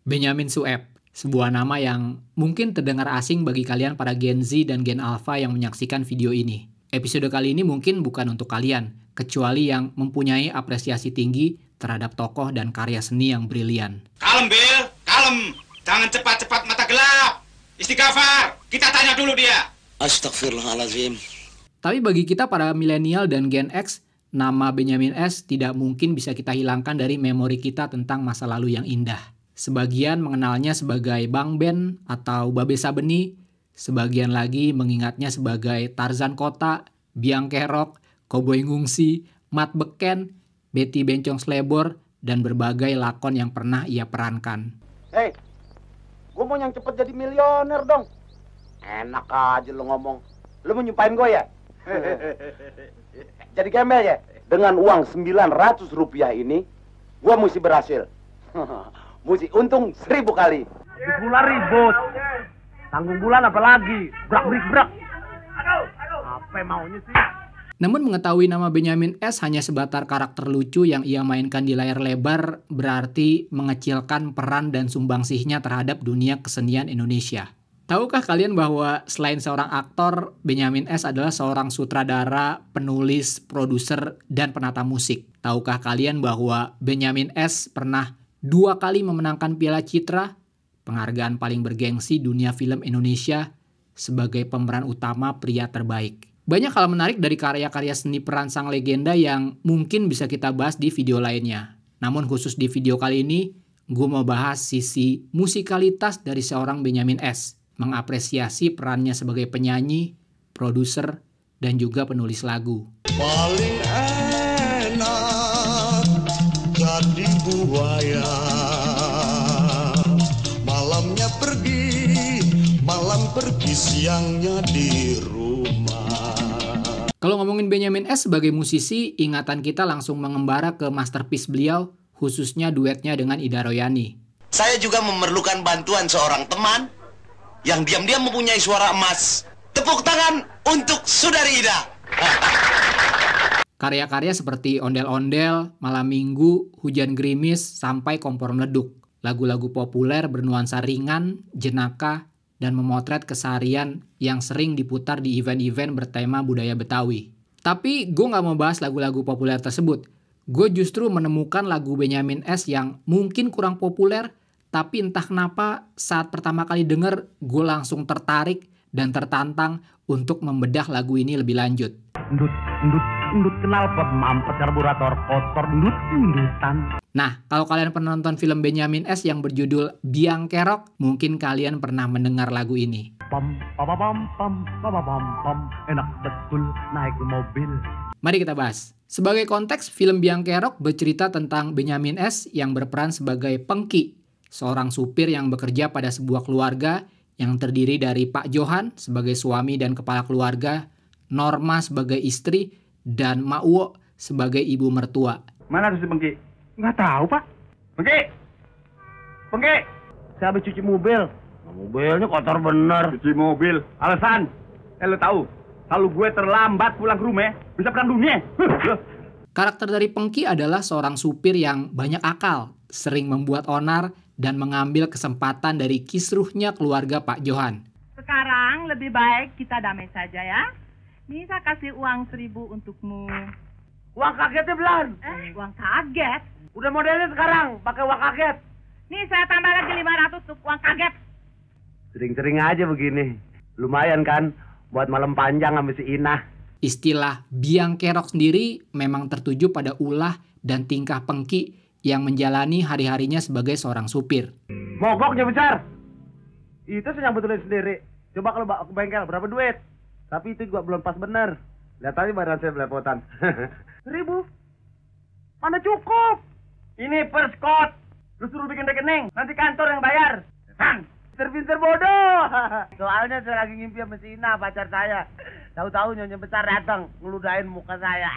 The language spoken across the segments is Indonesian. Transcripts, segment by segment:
Benyamin Sueb, sebuah nama yang mungkin terdengar asing bagi kalian para Gen Z dan Gen Alpha yang menyaksikan video ini. Episode kali ini mungkin bukan untuk kalian, kecuali yang mempunyai apresiasi tinggi terhadap tokoh dan karya seni yang brilian. Kalem, Bill, kalem. Jangan cepat-cepat mata gelap. Istighfar, kita tanya dulu dia. Astagfirullahaladzim. Tapi bagi kita para milenial dan Gen X, nama Benyamin S tidak mungkin bisa kita hilangkan dari memori kita tentang masa lalu yang indah. Sebagian mengenalnya sebagai Bang Ben atau Babe Sabeni, sebagian lagi mengingatnya sebagai Tarzan Kota, Biang Kerok, Koboi Ngungsi, Mat Beken, Betty Bencong Slebor, dan berbagai lakon yang pernah ia perankan. Hei, gue mau yang cepet jadi milioner dong. Enak aja lo ngomong. Lo mau nyumpain gue ya? Jadi gembel ya? Dengan uang 900 rupiah ini, gue mesti berhasil. Mesti untung 1000 kali. Di bulan ribut. Tanggung bulan apa lagi? Brak. Apa maunya sih? Namun mengetahui nama Benyamin S hanya sebatar karakter lucu yang ia mainkan di layar lebar berarti mengecilkan peran dan sumbangsihnya terhadap dunia kesenian Indonesia. Tahukah kalian bahwa selain seorang aktor, Benyamin S adalah seorang sutradara, penulis, produser, dan penata musik? Tahukah kalian bahwa Benyamin S pernah 2 kali memenangkan Piala Citra, penghargaan paling bergengsi dunia film Indonesia, sebagai pemeran utama pria terbaik? Banyak hal menarik dari karya-karya seni peran sang legenda yang mungkin bisa kita bahas di video lainnya. Namun khusus di video kali ini, gue mau bahas sisi musikalitas dari seorang Benyamin S. Mengapresiasi perannya sebagai penyanyi, produser, dan juga penulis lagu. Paling enak jadi buaya. Malam pergi siangnya di rumah. Kalau ngomongin Benyamin S sebagai musisi, ingatan kita langsung mengembara ke masterpiece beliau, khususnya duetnya dengan Ida Royani. Saya juga memerlukan bantuan seorang teman yang diam-diam mempunyai suara emas. Tepuk tangan untuk Saudari Ida. Karya-karya seperti Ondel-Ondel, Malam Minggu, Hujan Gerimis, sampai Kompor Meleduk. Lagu-lagu populer bernuansa ringan, jenaka, dan memotret keseharian yang sering diputar di event-event bertema budaya Betawi. Tapi gue gak mau bahas lagu-lagu populer tersebut. Gue justru menemukan lagu Benyamin S yang mungkin kurang populer, tapi entah kenapa saat pertama kali denger, gue langsung tertarik dan tertantang untuk membedah lagu ini lebih lanjut. Endut knalpot mampet karburator kotor endutan. Nah, kalau kalian pernah nonton film Benyamin S yang berjudul Biang Kerok, mungkin kalian pernah mendengar lagu ini. Pam. Enak betul naik mobil. Mari kita bahas. Sebagai konteks, film Biang Kerok bercerita tentang Benyamin S yang berperan sebagai Pengki, seorang supir yang bekerja pada sebuah keluarga yang terdiri dari Pak Johan sebagai suami dan kepala keluarga, Norma sebagai istri, dan Mak Uwo sebagai ibu mertua. Mana tuh si Pengki? Nggak tahu, Pak. Pengki! Saya habis cuci mobil. Mobilnya kotor bener. Cuci mobil? Alasan? Lo tahu, kalau gue terlambat pulang ke rumah, bisa perang dunia. Karakter dari Pengki adalah seorang supir yang banyak akal, sering membuat onar, dan mengambil kesempatan dari kisruhnya keluarga Pak Johan. Sekarang lebih baik kita damai saja ya. Nih saya kasih uang 1000 untukmu. Uang kagetnya belum? Uang kaget? Udah modelnya sekarang, pakai uang kaget. Nih saya tambah lagi 500 untuk uang kaget. Sering-sering aja begini. Lumayan kan, buat malam panjang sama si Inah. Istilah Biang Kerok sendiri memang tertuju pada ulah dan tingkah Pengki yang menjalani hari-harinya sebagai seorang supir. Mogoknya besar. Itu saya yang betulin sendiri. Coba kalau ke bengkel, berapa duit? Tapi itu juga belum pas bener. Lihat aja badan saya belepotan. 1000. Mana cukup? Ini first cost. Lu suruh bikin rekening, nanti kantor yang bayar. Pinter-pinter bodoh. Soalnya saya lagi ngimpi sama si Ina, pacar saya. Tahu-tahu nyonya besar datang, ngeludahin muka saya.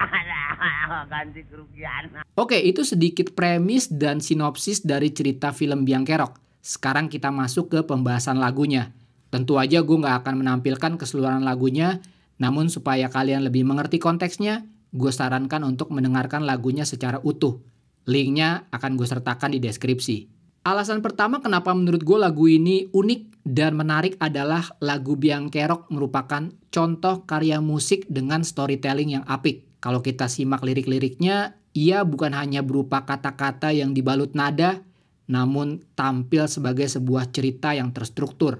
Ganti kerugian. Oke, itu sedikit premis dan sinopsis dari cerita film Biang Kerok. Sekarang kita masuk ke pembahasan lagunya. Tentu aja gue gak akan menampilkan keseluruhan lagunya, namun supaya kalian lebih mengerti konteksnya, gue sarankan untuk mendengarkan lagunya secara utuh. Linknya akan gue sertakan di deskripsi. Alasan pertama kenapa menurut gue lagu ini unik dan menarik adalah lagu Biang Kerok merupakan contoh karya musik dengan storytelling yang apik. Kalau kita simak lirik-liriknya, ia bukan hanya berupa kata-kata yang dibalut nada, namun tampil sebagai sebuah cerita yang terstruktur.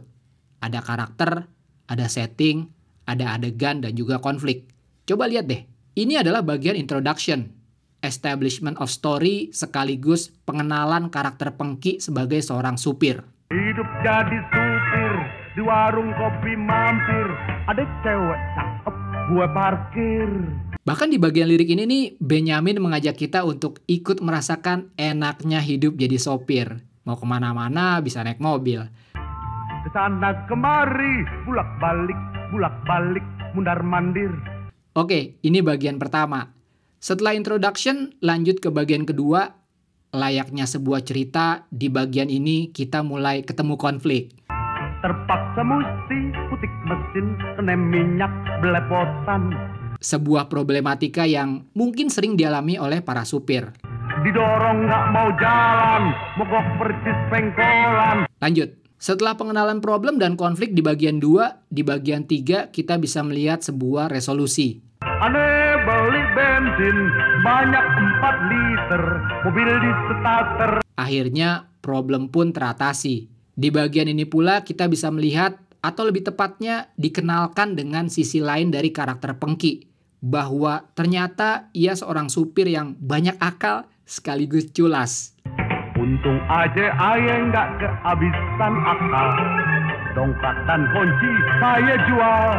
Ada karakter, ada setting, ada adegan dan juga konflik. Coba lihat deh, ini adalah bagian introduction. Establishment of story sekaligus pengenalan karakter Pengki sebagai seorang supir. Hidup jadi supir, di warung kopi mampir, ada cewek cakep, gue parkir. Bahkan di bagian lirik ini nih, Benyamin mengajak kita untuk ikut merasakan enaknya hidup jadi sopir. Mau kemana-mana bisa naik mobil. Kesana kemari, bulak balik, mundar mandir. Oke, ini bagian pertama. Setelah introduction, lanjut ke bagian kedua. Layaknya sebuah cerita, di bagian ini kita mulai ketemu konflik. Terpaksa mesti putik mesin, kena minyak belepotan. Sebuah problematika yang mungkin sering dialami oleh para supir. Didorong nggak mau jalan, mogok percis pengkolan. Lanjut. Setelah pengenalan problem dan konflik di bagian 2, di bagian 3 kita bisa melihat sebuah resolusi. Aneh beli bensin banyak 4 liter, mobil di starter. Akhirnya problem pun teratasi. Di bagian ini pula kita bisa melihat, atau lebih tepatnya dikenalkan dengan sisi lain dari karakter Pengki, bahwa ternyata ia seorang supir yang banyak akal sekaligus culas. Untung aja ayah nggak kehabisan akal, dongkrak dan kunci saya jual.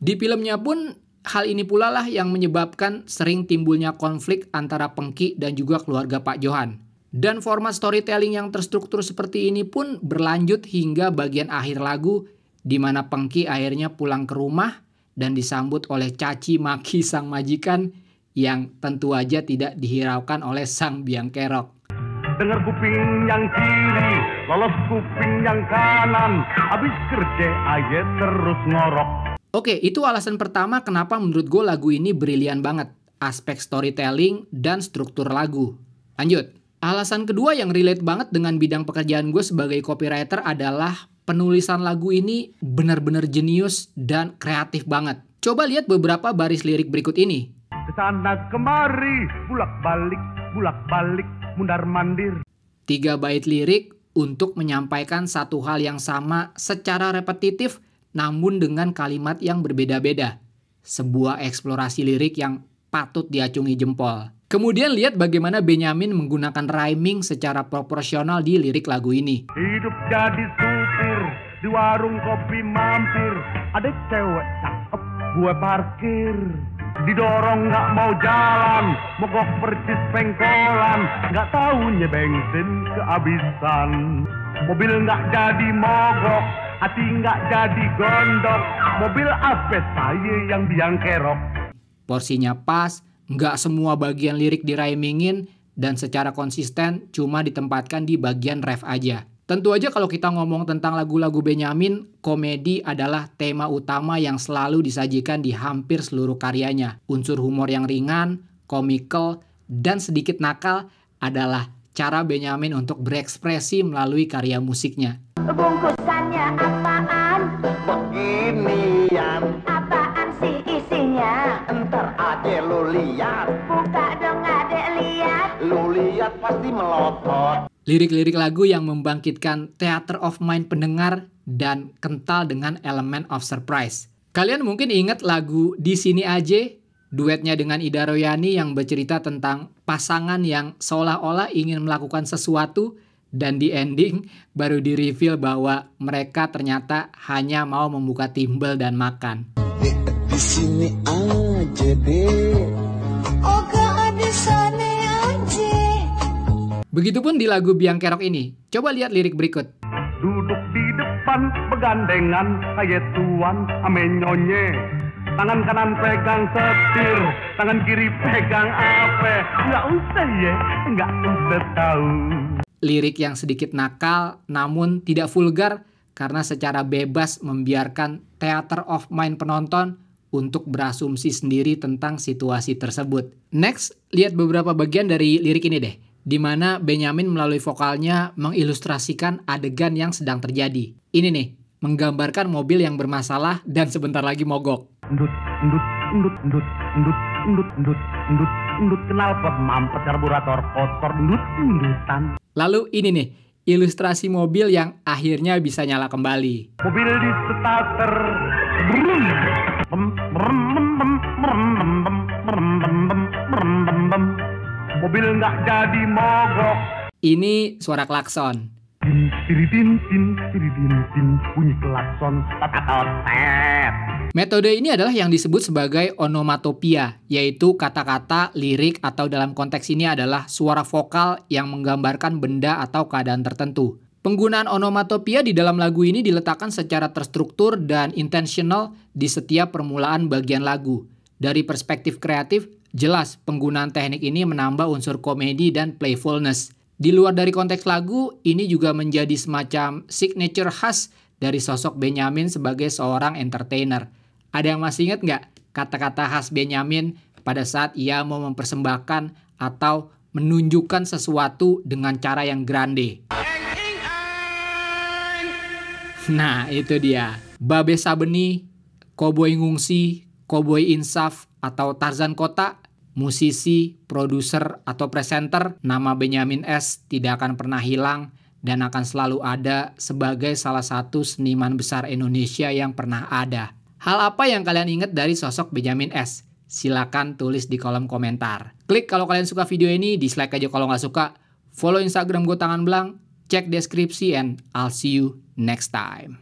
Di filmnya pun hal ini pula lah yang menyebabkan sering timbulnya konflik antara Pengki dan juga keluarga Pak Johan. Dan format storytelling yang terstruktur seperti ini pun berlanjut hingga bagian akhir lagu, di mana Pengki akhirnya pulang ke rumah dan disambut oleh caci maki sang majikan yang tentu aja tidak dihiraukan oleh sang Biang Kerok. Dengar kuping yang kiri, lolos kuping yang kanan, habis kerja aja terus ngorok. Oke, itu alasan pertama kenapa menurut gue lagu ini brilian banget. Aspek storytelling dan struktur lagu. Lanjut. Alasan kedua yang relate banget dengan bidang pekerjaan gue sebagai copywriter adalah penulisan lagu ini benar-benar jenius dan kreatif banget. Coba lihat beberapa baris lirik berikut ini. Kesana kemari, bulak balik, mundar mandir. 3 bait lirik untuk menyampaikan satu hal yang sama secara repetitif namun dengan kalimat yang berbeda-beda. Sebuah eksplorasi lirik yang patut diacungi jempol. Kemudian lihat bagaimana Benyamin menggunakan rhyming secara proporsional di lirik lagu ini. Hidup jadi supir, di warung kopi mampir, ada cewek cakep, gue parkir. Didorong nggak mau jalan, mogok percis pengkolan, nggak taunya bensin kehabisan. Mobil nggak jadi mogok, hati nggak jadi gondok, mobil apa saya yang Biang Kerok. Porsinya pas, nggak semua bagian lirik dirhymingin, dan secara konsisten cuma ditempatkan di bagian ref aja. Tentu aja kalau kita ngomong tentang lagu-lagu Benyamin, komedi adalah tema utama yang selalu disajikan di hampir seluruh karyanya. Unsur humor yang ringan, komikal, dan sedikit nakal adalah cara Benyamin untuk berekspresi melalui karya musiknya. Bungkusannya apaan? Beginian, Apaan sih isinya? entar aja lu lihat, Buka dong adek lihat. lu lihat pasti melotot. Lirik-lirik lagu yang membangkitkan theater of mind pendengar dan kental dengan elemen of surprise. Kalian mungkin ingat lagu Di Sini Aja, duetnya dengan Ida Royani yang bercerita tentang pasangan yang seolah-olah ingin melakukan sesuatu dan di ending baru di-reveal bahwa mereka ternyata hanya mau membuka timbel dan makan. Di sini aja deh. Oh gak di sana aja. Begitupun di lagu Biang Kerok ini. Coba lihat lirik berikut. Duduk di depan begandengan kayak tuan ame nyonye. Tangan kanan pegang setir, tangan kiri pegang apa? Nggak usah ya, nggak usah tahu. Lirik yang sedikit nakal namun tidak vulgar karena secara bebas membiarkan theater of mind penonton untuk berasumsi sendiri tentang situasi tersebut. Next, lihat beberapa bagian dari lirik ini deh. di mana Benyamin melalui vokalnya mengilustrasikan adegan yang sedang terjadi. Ini nih, menggambarkan mobil yang bermasalah dan sebentar lagi mogok. Endut, knalpot mampet karburator kotor, endutan. Lalu ini nih, ilustrasi mobil yang akhirnya bisa nyala kembali. Mobil di starter. Mobil nggak jadi mogok. Ini suara klakson. Bunyi klakson. Metode ini adalah yang disebut sebagai onomatopia, yaitu kata-kata, lirik, atau dalam konteks ini adalah suara vokal yang menggambarkan benda atau keadaan tertentu. Penggunaan onomatopia di dalam lagu ini diletakkan secara terstruktur dan intentional di setiap permulaan bagian lagu. Dari perspektif kreatif, jelas penggunaan teknik ini menambah unsur komedi dan playfulness. Di luar dari konteks lagu, ini juga menjadi semacam signature khas dari sosok Benyamin sebagai seorang entertainer. Ada yang masih ingat nggak kata-kata khas Benyamin pada saat ia mau mempersembahkan atau menunjukkan sesuatu dengan cara yang grande? Nah, itu dia. Babe Sabeni, Koboi Ngungsi, Koboi Insaf, atau Tarzan Kota, musisi, produser, atau presenter, nama Benyamin S tidak akan pernah hilang dan akan selalu ada sebagai salah satu seniman besar Indonesia yang pernah ada. Hal apa yang kalian ingat dari sosok Benyamin S? Silakan tulis di kolom komentar. Klik kalau kalian suka video ini, dislike aja kalau nggak suka. Follow Instagram gue Tangan Belang, cek deskripsi, and I'll see you next time.